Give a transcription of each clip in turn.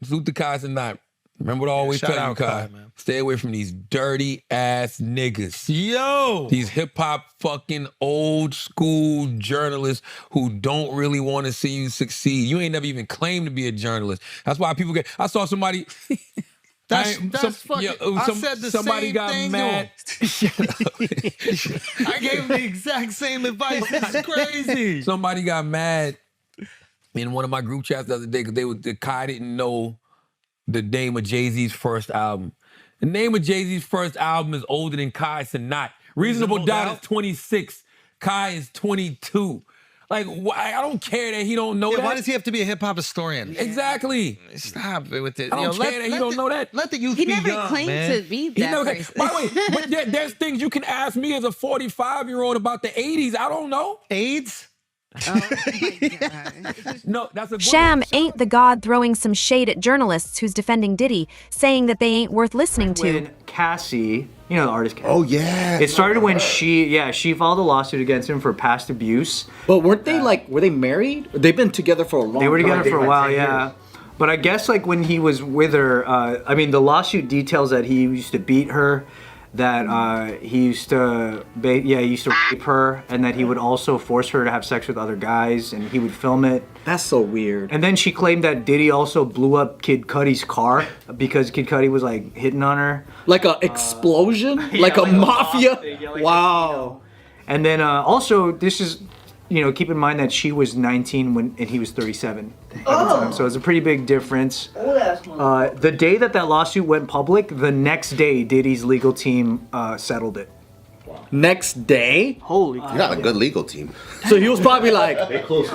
Salute to Kai tonight. Remember what I always tell you, Kai. Stay away from these dirty ass niggas. Yo! These hip hop fucking old school journalists who don't really want to see you succeed. You ain't never even claimed to be a journalist. That's why people get. I saw somebody. That's fucking. I said the somebody same got thing mad. Shut up. I gave him the exact same advice. This is crazy. Somebody got mad in one of my group chats the other day because the Kai didn't know the name of JayZ's first album. The name of JayZ's first album is older than Kai Sanat. Reasonable Doubt is 26. Kai is 22. Like, I don't care that he don't know that. Why does he have to be a hip-hop historian? Exactly. Stop it with it. I don't care that he don't know that. Let the youth be young, He never claimed to be that person. By the way, but there's things you can ask me as a 45-year-old about the 80s. I don't know. AIDS? Oh my God. No, that's a good Sham one. ain't the God throwing some shade at journalists who's defending Diddy, saying that they ain't worth listening to. When Cassie, you know the artist Cassie. Oh, yeah. It started when she filed a lawsuit against him for past abuse. But weren't they were they married? They've been together for a long time. They were together for a while, yeah. But I guess like when he was with her, the lawsuit details that he used to beat her, that he used to rape her, and that he would also force her to have sex with other guys, and he would film it. That's so weird. And then she claimed that Diddy also blew up Kid Cudi's car because Kid Cudi was like hitting on her. Like a explosion? like a mafia? Wow. And then also, this is, keep in mind that she was 19 and he was 37 at the time. So it's a pretty big difference. The day that lawsuit went public, the next day, Diddy's legal team settled it. Next day? Holy You got a good legal team. So he was probably like,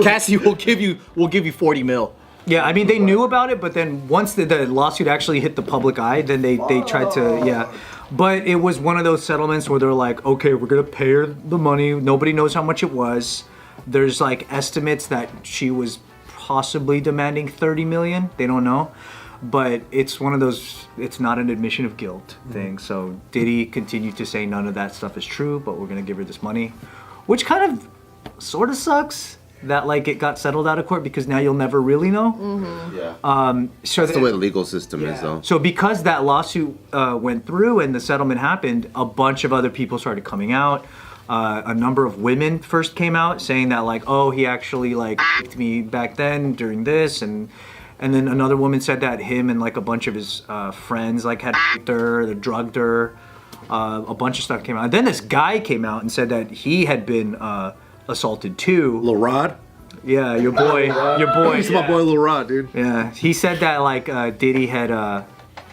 Cassie, we'll give you 40 mil. Yeah, I mean, they knew about it, but then once the lawsuit actually hit the public eye, then they tried to, But it was one of those settlements where they're like, okay, we're going to pay her the money. Nobody knows how much it was. There's like estimates that she was possibly demanding 30 million. They don't know. But it's one of those, it's not an admission of guilt thing. So Diddy continued to say none of that stuff is true, but we're going to give her this money, which kind of sort of sucks that like it got settled out of court because now you'll never really know. Mm-hmm. Yeah. So That's the way the legal system is, though. So because that lawsuit went through and the settlement happened, a bunch of other people started coming out. A number of women first came out saying that like, oh, he actually like raped me back then during this, and then another woman said that him and like a bunch of his friends like had raped her, they drugged her. A bunch of stuff came out. And then this guy came out and said that he had been assaulted too. Lil Rod? Yeah, your boy. He's my boy Lil Rod, dude. Yeah, he said that like Diddy had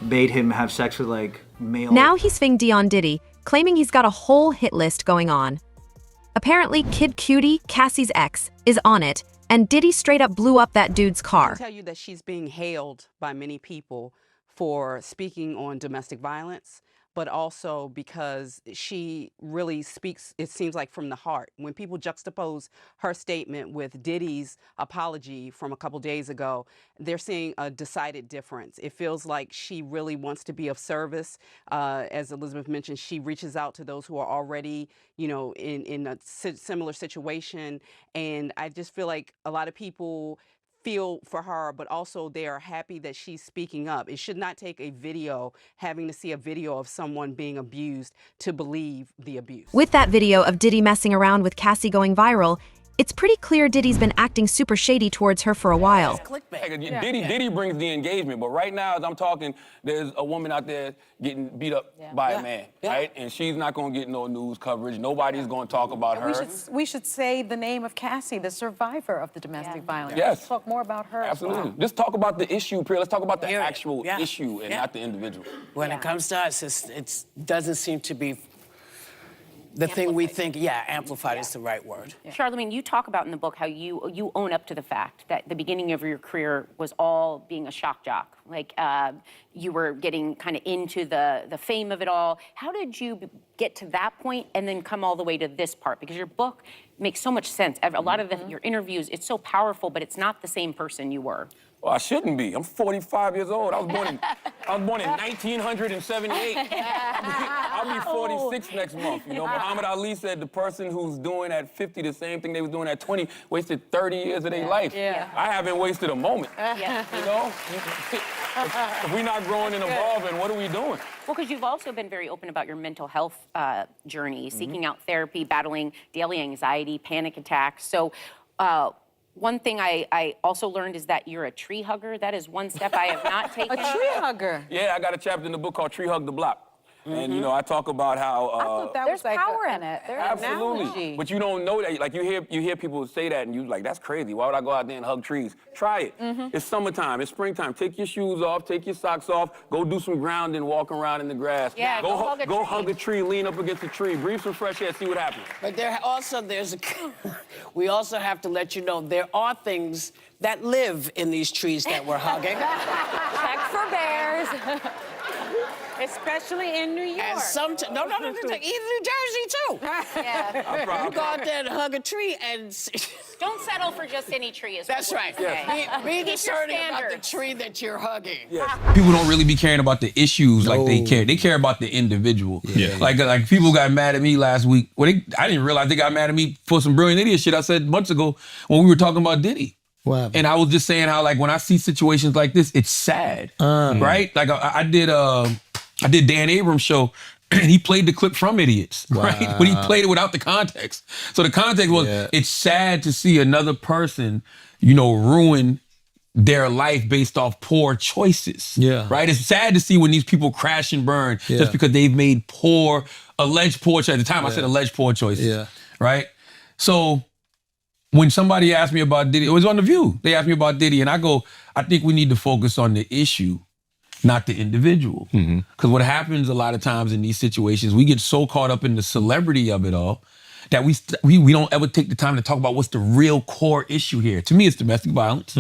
made him have sex with like male. Now he's fing Dion Diddy, claiming he's got a whole hit list going on. Apparently, Kid Cudi, Cassie's ex, is on it, and Diddy straight up blew up that dude's car. I tell you that she's being hailed by many people for speaking on domestic violence, but also because she really speaks, it seems like, from the heart. When people juxtapose her statement with Diddy's apology from a couple days ago, they're seeing a decided difference. It feels like she really wants to be of service. As Elizabeth mentioned, she reaches out to those who are already, in a similar situation. And I just feel like a lot of people feel for her, but also they are happy that she's speaking up. It should not take having to see a video of someone being abused to believe the abuse. With that video of Diddy messing around with Cassie going viral, it's pretty clear Diddy's been acting super shady towards her for a while. Diddy brings the engagement, but right now, as I'm talking, there's a woman out there getting beat up by a man, right? And she's not going to get no news coverage. Nobody's going to talk about her. We should say the name of Cassie, the survivor of the domestic violence. Yes. Let's talk more about her. Absolutely. Just talk about the issue, Priya. Let's talk about the actual issue and not the individual. When it comes to us, it doesn't seem to be the thing we think, amplified is the right word. Charlamagne, you talk about in the book how you own up to the fact that the beginning of your career was all being a shock jock. Like you were getting kind of into the fame of it all. How did you get to that point and then come all the way to this part? Because your book makes so much sense. A lot of your interviews, it's so powerful, but it's not the same person you were. Well, I shouldn't be. I'm 45 years old. I was born in 1978. I'll be 46 next month. You know, Muhammad Ali said the person who's doing at 50 the same thing they was doing at 20 wasted 30 years of their life. Yeah. I haven't wasted a moment. Yeah. You know? If we're not growing and evolving, what are we doing? Well, because you've also been very open about your mental health journey, seeking out therapy, battling daily anxiety, panic attacks. So one thing I also learned is that you're a tree hugger. That is one step I have not taken. A tree hugger. Yeah, I got a chapter in the book called Tree Hug the Block. And, you know, I talk about how... I thought that There's was like power in it. There's Absolutely. analogy. But you don't know that. Like, you hear people say that, and you like, that's crazy. Why would I go out there and hug trees? Try it. It's summertime. It's springtime. Take your shoes off. Take your socks off. Go do some grounding, walk around in the grass. Yeah, go hug a go tree. hug a tree. Lean up against a tree. Breathe some fresh air. See what happens. But we also have to let you know there are things that live in these trees that we're hugging. Check for bears. Especially in New York. And no, even New Jersey too. Yeah. You go out there and hug a tree and... Don't settle for just any tree. That's right. Okay. Be Keep your discerning about the standards. tree that you're hugging. People don't really be caring about the issues like they care. They care about the individual. Like people got mad at me last week. Well, I didn't realize they got mad at me for some brilliant idiot shit I said months ago when we were talking about Diddy. Wow. And I was just saying how, like, when I see situations like this, it's sad, right? Like I did Dan Abrams' show, and he played the clip from Idiots, right? But he played it without the context. So the context was, it's sad to see another person, you know, ruin their life based off poor choices. Right? It's sad to see when these people crash and burn just because they've made alleged poor choices. At the time, I said alleged poor choices. Right? So when somebody asked me about Diddy, it was on The View. They asked me about Diddy, and I go, I think we need to focus on the issue, not the individual. Because what happens a lot of times in these situations, we get so caught up in the celebrity of it all that we don't ever take the time to talk about what's the real core issue here. To me, it's domestic violence.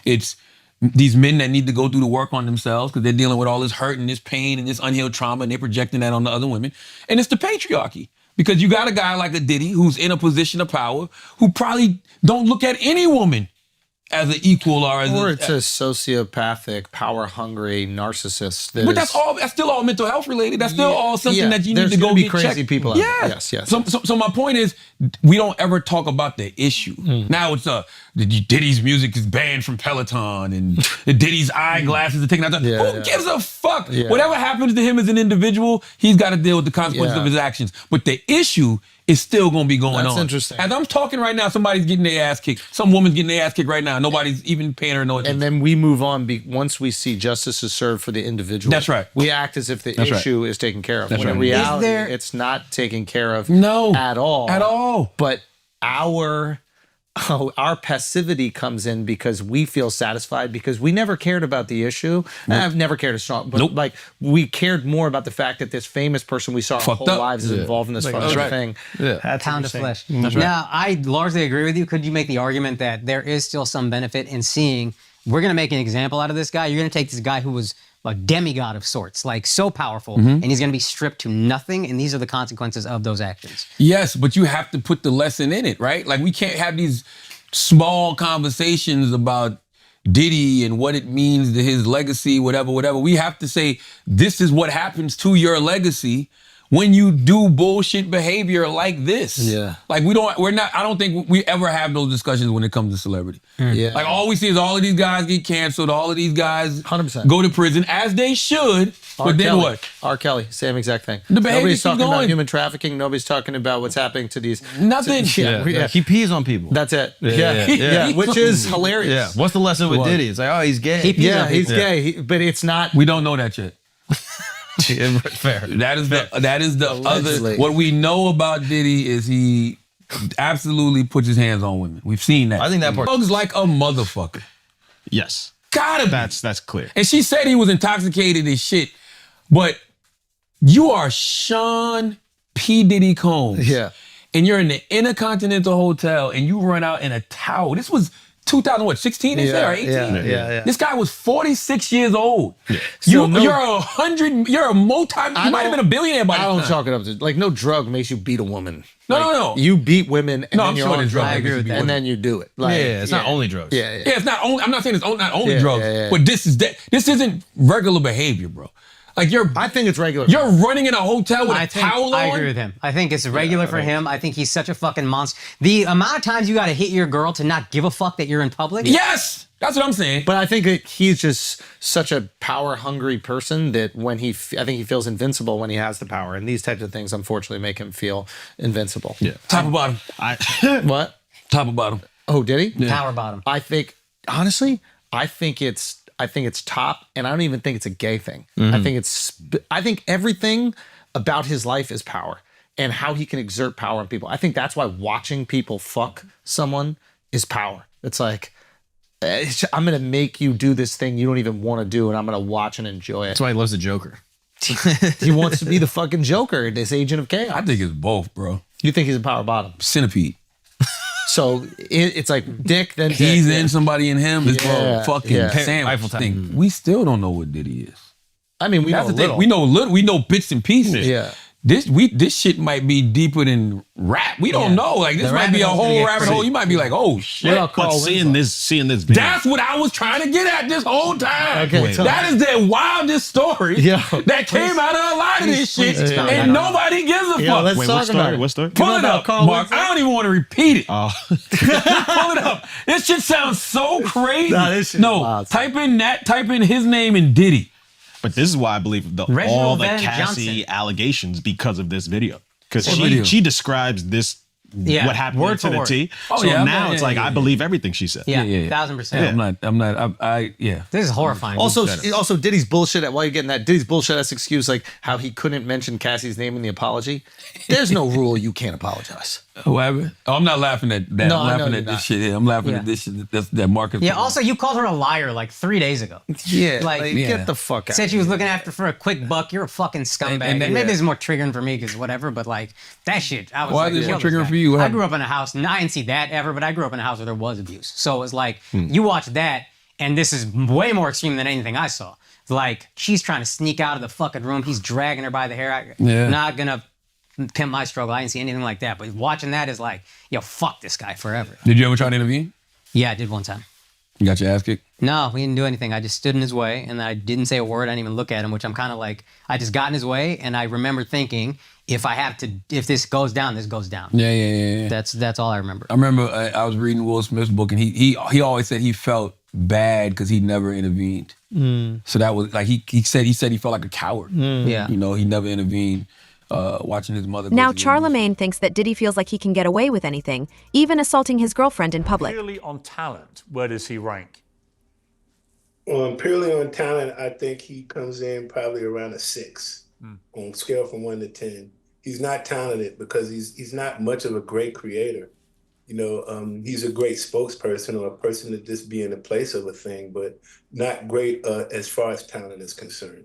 It's these men that need to go through the work on themselves because they're dealing with all this hurt and this pain and this unhealed trauma, and they're projecting that on the other women. And it's the patriarchy. Because you got a guy like a Diddy who's in a position of power who probably don't look at any woman as an equal or it's a sociopathic, power-hungry narcissist. But that's still all mental health related. That's still all something that you need to go be get crazy checked. people out there. Yes. So my point is, we don't ever talk about the issue. Now it's Diddy's music is banned from Peloton, and Diddy's eyeglasses are taken out. Who gives a fuck? Whatever happens to him as an individual, he's got to deal with the consequences of his actions. But the issue is still going to be going on. That's interesting. As I'm talking right now, somebody's getting their ass kicked. Some woman's getting their ass kicked right now. Nobody's even paying her no attention. And then we move on once we see justice is served for the individual. That's right. We act as if the issue is taken care of. That's when in right. reality, it's not taken care of at all. At all. But our passivity comes in because we feel satisfied because we never cared about the issue. I've never cared as strong, but like we cared more about the fact that this famous person we saw our whole lives is involved in this fucking thing. Pound of flesh. Now, I largely agree with you. Could you make the argument that there is still some benefit in seeing, we're going to make an example out of this guy. You're going to take this guy who was a demigod of sorts, like so powerful, and he's going to be stripped to nothing, and these are the consequences of those actions. Yes, but you have to put the lesson in it, right? Like, we can't have these small conversations about Diddy and what it means to his legacy, whatever. We have to say, this is what happens to your legacy when you do bullshit behavior like this. Like, I don't think we ever have those discussions when it comes to celebrity. Like, all we see is all of these guys get canceled, all of these guys 100% go to prison, as they should, but then what? R. Kelly, same exact thing. The behavior Nobody's keeps talking going. about human trafficking. Nobody's talking about what's happening to these. Nothing. He pees on people. That's it. Which is hilarious. What's the lesson with Diddy? It's like, oh, he's gay. He's gay, but it's not. We don't know that yet. Fair. That is the other. What we know about Diddy is he absolutely puts his hands on women. We've seen that. I think that part. Drugs like a motherfucker. Yes. Gotta be. That's clear. And she said he was intoxicated as shit, but you are Sean P. Diddy Combs. Yeah. And you're in the Intercontinental Hotel and you run out in a towel. This was 2016 they say, or 18? Yeah. This guy was 46 years old. So You're a multi, you might have been a billionaire by I this don't time. chalk it up to, like, no drug makes you beat a woman. No. You beat women and No, then I'm you're sure on there's drugs. drugs. I agree with that. And then you do it. Like, it's not only drugs. Yeah. Yeah, it's not only, I'm not saying it's not only drugs, yeah. but this isn't regular behavior, bro. Like I think it's regular. You're running in a hotel with a towel on. I agree with him. I think it's regular for him. I think he's such a fucking monster. The amount of times you got to hit your girl to not give a fuck that you're in public. Yes, that's what I'm saying. But I think that he's just such a power-hungry person that when I think he feels invincible when he has the power. And these types of things, unfortunately, make him feel invincible. Yeah. Top or bottom? What? Top or bottom? Oh, did he? Yeah. Power bottom. I think, honestly, I think it's top, and I don't even think it's a gay thing. I think everything about his life is power and how he can exert power on people. I think that's why watching people fuck someone is power. It's like, I'm going to make you do this thing you don't even want to do, and I'm going to watch and enjoy it. That's why he loves the Joker. He wants to be the fucking Joker, this agent of chaos. I think it's both, bro. You think he's a power bottom? Centipede. So it's like Dick, then He's Dick, in somebody in him. It's fucking sandwich Eiffel Tower. thing. We still don't know what Diddy is. I mean, we know a little. We know little. We know bits and pieces. Yeah. This shit might be deeper than rap. We don't know. Like this might be a whole rabbit hole. You might be like, oh shit. But seeing this video. That's what I was trying to get at this whole time. Okay, that is the wildest story that came out of a lot of this shit, and nobody gives a fuck. Let's talk about it. What story? Pull it up, Mark. I don't even want to repeat it. Oh. Pull it up. This shit sounds so crazy. Nah, this shit is wild. Type in his name and Diddy. But this is why I believe all the Cassie allegations because of this video. Because she describes this, what happened word to for the word. T. Oh, so yeah, now yeah, it's like, yeah, I believe everything she said. Yeah, Yeah. 1000%. I'm not. Yeah. This is horrifying. Also, Diddy's bullshit. While you're getting that, Diddy's bullshit ass excuse, like how he couldn't mention Cassie's name in the apology. There's no rule you can't apologize. Whatever. Oh, I'm not laughing at that. No, I'm I know laughing you're at this not. shit here. I'm laughing Yeah. at this shit. That Marcus. Yeah, also, you called her a liar like 3 days ago. Yeah, Like, get the fuck out. Said she was looking after for a quick buck. You're a fucking scumbag. And, then- maybe it's more triggering for me because whatever, but like, that shit, I was Why like, is it more kill this triggering guy. for you? What I happened? grew up in a house, and I didn't see that ever, but I grew up in a house where there was abuse. So it was like, you watch that, and this is way more extreme than anything I saw. Like, she's trying to sneak out of the fucking room. He's dragging her by the hair. Not gonna pimp my struggle. I didn't see anything like that. But watching that is like, yo, fuck this guy forever. Did you ever try to intervene? Yeah, I did one time. You got your ass kicked? No, we didn't do anything. I just stood in his way, and I didn't say a word. I didn't even look at him, which I'm kind of like, I just got in his way, and I remember thinking, if this goes down, this goes down. Yeah. That's all I remember. I remember I was reading Will Smith's book, and he always said he felt bad because he never intervened. So that was like he said he felt like a coward. Yeah. You know, he never intervened. Watching his mother. Now Charlamagne thinks that Diddy feels like he can get away with anything, even assaulting his girlfriend in public. Purely on talent, where does he rank? Purely on talent, I think he comes in probably around a 6 on a scale from 1 to 10. He's not talented because he's not much of a great creator. You know, he's a great spokesperson or a person to just be in the place of a thing, but not great as far as talent is concerned.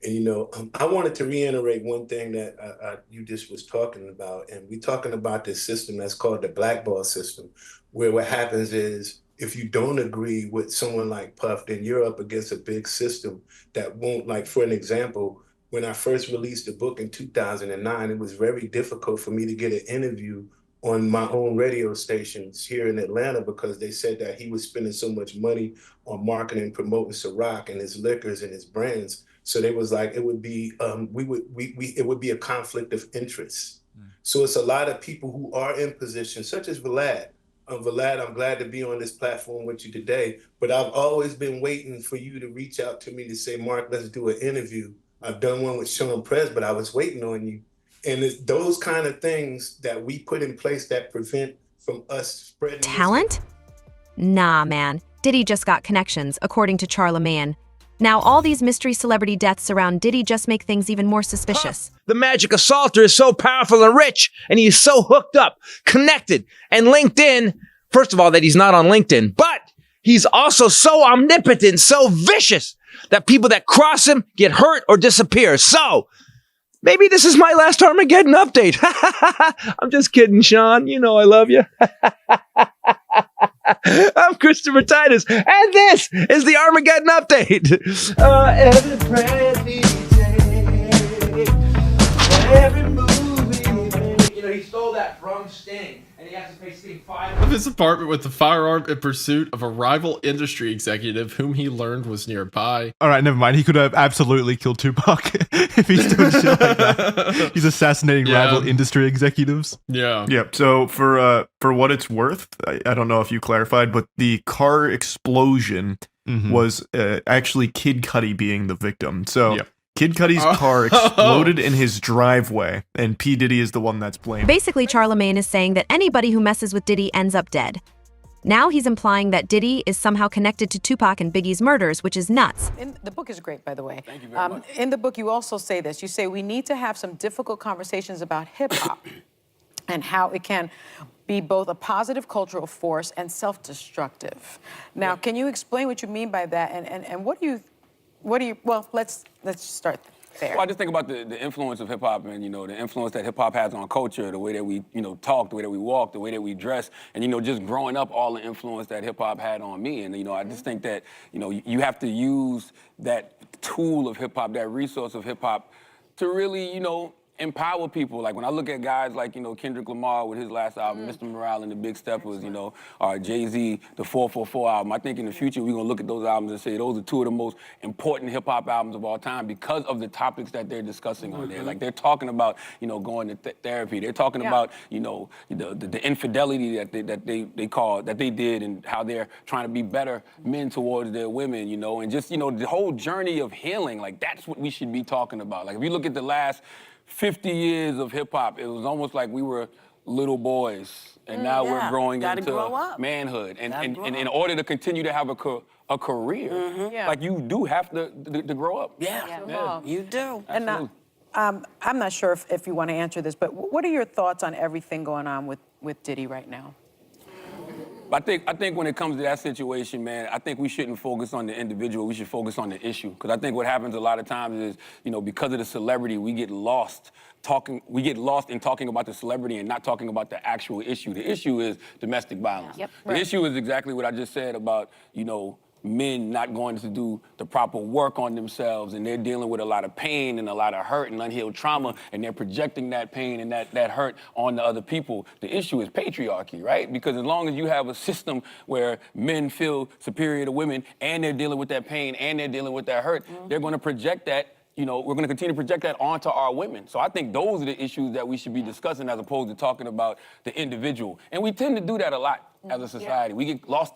And, you know, I wanted to reiterate one thing that you just was talking about. And we're talking about this system that's called the blackball system, where what happens is if you don't agree with someone like Puff, then you're up against a big system that won't, like, for an example, when I first released the book in 2009, it was very difficult for me to get an interview on my own radio stations here in Atlanta because they said that he was spending so much money on marketing and promoting Ciroc and his liquors and his brands. So they was like, it would be it would be a conflict of interest. So it's a lot of people who are in positions, such as Vlad. Vlad, I'm glad to be on this platform with you today, but I've always been waiting for you to reach out to me to say, Mark, let's do an interview. I've done one with Sean Prez, but I was waiting on you. And it's those kind of things that we put in place that prevent from us spreading Talent? Nah, man. Diddy just got connections, according to Charlamagne. Now all these mystery celebrity deaths around Diddy just make things even more suspicious. The magic assaulter is so powerful and rich, and he is so hooked up, connected, and linked in. First of all, that he's not on LinkedIn, but he's also so omnipotent, so vicious, that people that cross him get hurt or disappear. So, maybe this is my last Armageddon update. I'm just kidding, Sean. You know I love you. I'm Christopher Titus, and this is the Armageddon Update. Every breath he takes, every move he makes. You know, he stole that from Sting, and he has to pay Sting $5 of his apartment with the firearm in pursuit of a rival industry executive whom he learned was nearby. All right, never mind. He could have absolutely killed Tupac if he's doing shit like that. He's assassinating rival industry executives. Yeah. Yep. So for what it's worth, I don't know if you clarified, but the car explosion was actually Kid Cudi being the victim. So Kid Cudi's car exploded in his driveway, and P. Diddy is the one that's blamed. Basically, Charlamagne is saying that anybody who messes with Diddy ends up dead. Now he's implying that Diddy is somehow connected to Tupac and Biggie's murders, which is nuts. The book is great, by the way. Thank you very much. In the book, you also say this. You say we need to have some difficult conversations about hip-hop and how it can be both a positive cultural force and self-destructive. Now, can you explain what you mean by that? And what do you, well, let's start there. Well, I just think about the influence of hip hop and, you know, the influence that hip hop has on culture, the way that we, you know, talk, the way that we walk, the way that we dress, and, you know, just growing up, all the influence that hip hop had on me. And, you know, I just think that, you know, you have to use that tool of hip hop, that resource of hip hop to really, you know, empower people. Like when I look at guys like, you know, Kendrick Lamar with his last album, Mr. Morale and the Big Steppers, you know, or JayZ, the 444 album. I think in the future we're gonna look at those albums and say those are two of the most important hip hop albums of all time because of the topics that they're discussing on there. Like they're talking about, you know, going to therapy. They're talking about, you know, the infidelity that they did and how they're trying to be better men towards their women, you know, and just, you know, the whole journey of healing. Like that's what we should be talking about. Like if you look at the last 50 years of hip hop, it was almost like we were little boys, and now we're growing into manhood. And in order to continue to have a career, like you do have to grow up. Yeah, you do. And I'm not sure if you want to answer this, but what are your thoughts on everything going on with Diddy right now? I think when it comes to that situation, man, I think we shouldn't focus on the individual. We should focus on the issue. Because I think what happens a lot of times is, you know, because of the celebrity, we get lost in talking about the celebrity and not talking about the actual issue. The issue is domestic violence. The issue is exactly what I just said about, you know, men not going to do the proper work on themselves, and they're dealing with a lot of pain and a lot of hurt and unhealed trauma, and they're projecting that pain and that hurt on the other people. The issue is patriarchy, right? Because as long as you have a system where men feel superior to women and they're dealing with that pain and they're dealing with that hurt, they're going to project that. You know, we're going to continue to project that onto our women. So I think those are the issues that we should be discussing as opposed to talking about the individual. And we tend to do that a lot as a society. We get lost